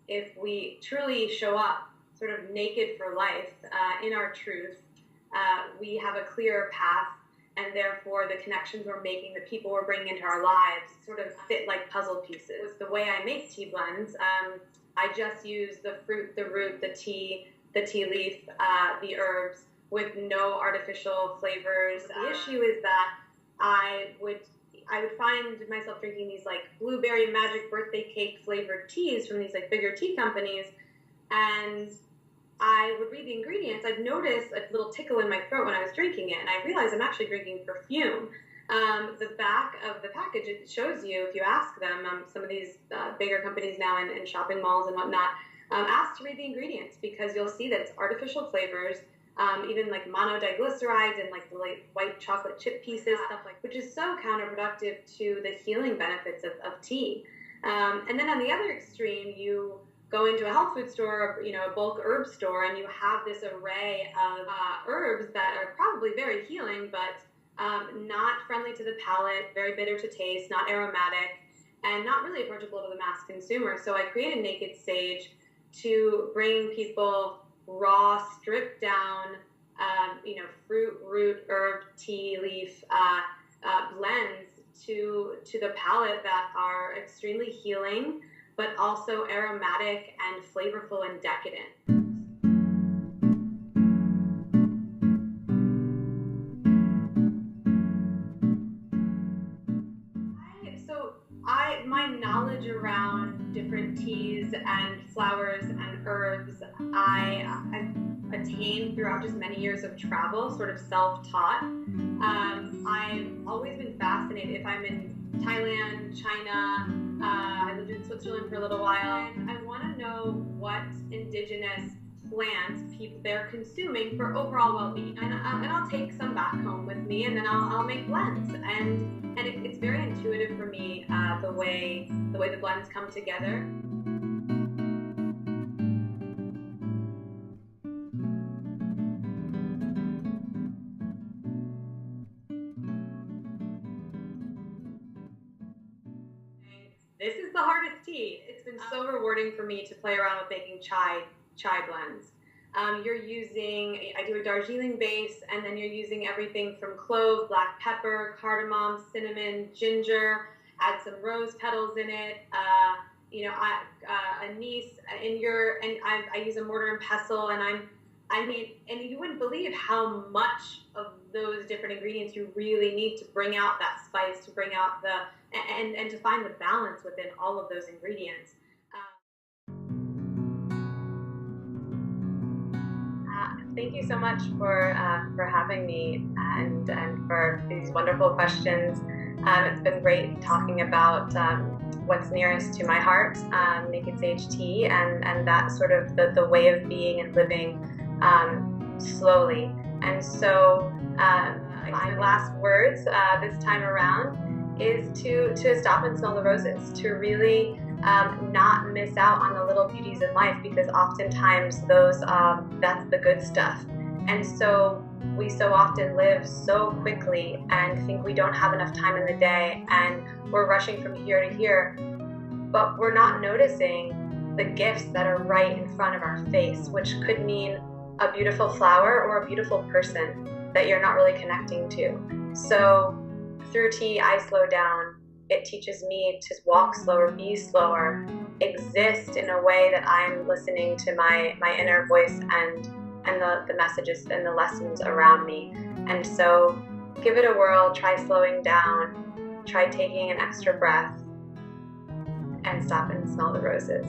if we truly show up sort of naked for life in our truth, we have a clearer path, and therefore the connections we're making, the people we're bringing into our lives sort of fit like puzzle pieces. The way I make tea blends, I just use the fruit, the root, the tea leaf, the herbs with no artificial flavors. The issue is that I would find myself drinking these like blueberry magic birthday cake flavored teas from these like bigger tea companies, and I would read the ingredients. I'd notice a little tickle in my throat when I was drinking it, and I realized I'm actually drinking perfume. The back of the package, it shows you, if you ask them, some of these bigger companies now in shopping malls and whatnot, ask to read the ingredients, because you'll see that it's artificial flavors, even like monodiglycerides and like the white chocolate chip pieces, stuff like, which is so counterproductive to the healing benefits of tea. And then on the other extreme, you go into a health food store, a bulk herb store, and you have this array of herbs that are probably very healing, but not friendly to the palate, very bitter to taste, not aromatic, and not really approachable to the mass consumer. So I created Naked Sage to bring people raw, stripped down, fruit, root, herb, tea, leaf blends to the palate that are extremely healing, but also aromatic and flavorful and decadent. My knowledge around different teas and flowers and herbs, I attained throughout just many years of travel, sort of self-taught. I've always been fascinated. If I'm in Thailand, China, I lived in Switzerland for a little while, I want to know what indigenous plants they're consuming for overall well-being, and I'll take some back home with me, and then I'll make blends, and it's very intuitive for me, the way the blends come together. This is the hardest tea. It's been so rewarding for me to play around with making chai blends. I do a Darjeeling base, and then you're using everything from clove, black pepper, cardamom, cinnamon, ginger, add some rose petals in it, anise, and I use a mortar and pestle, and and you wouldn't believe how much of those different ingredients you really need to bring out that spice, to bring out and to find the balance within all of those ingredients. Thank you so much for having me and for these wonderful questions. It's been great talking about what's nearest to my heart, Naked Sage Tea, and that sort of the way of being and living slowly. And so my last words this time around is to stop and smell the roses, to really not miss out on the little beauties in life, because oftentimes that's the good stuff. And so we so often live so quickly and think we don't have enough time in the day, and we're rushing from here to here, but we're not noticing the gifts that are right in front of our face, which could mean a beautiful flower or a beautiful person that you're not really connecting to. So through tea, I slow down. It teaches me to walk slower, be slower, exist in a way that I'm listening to my inner voice and the messages and the lessons around me. And so give it a whirl, try slowing down, try taking an extra breath, and stop and smell the roses.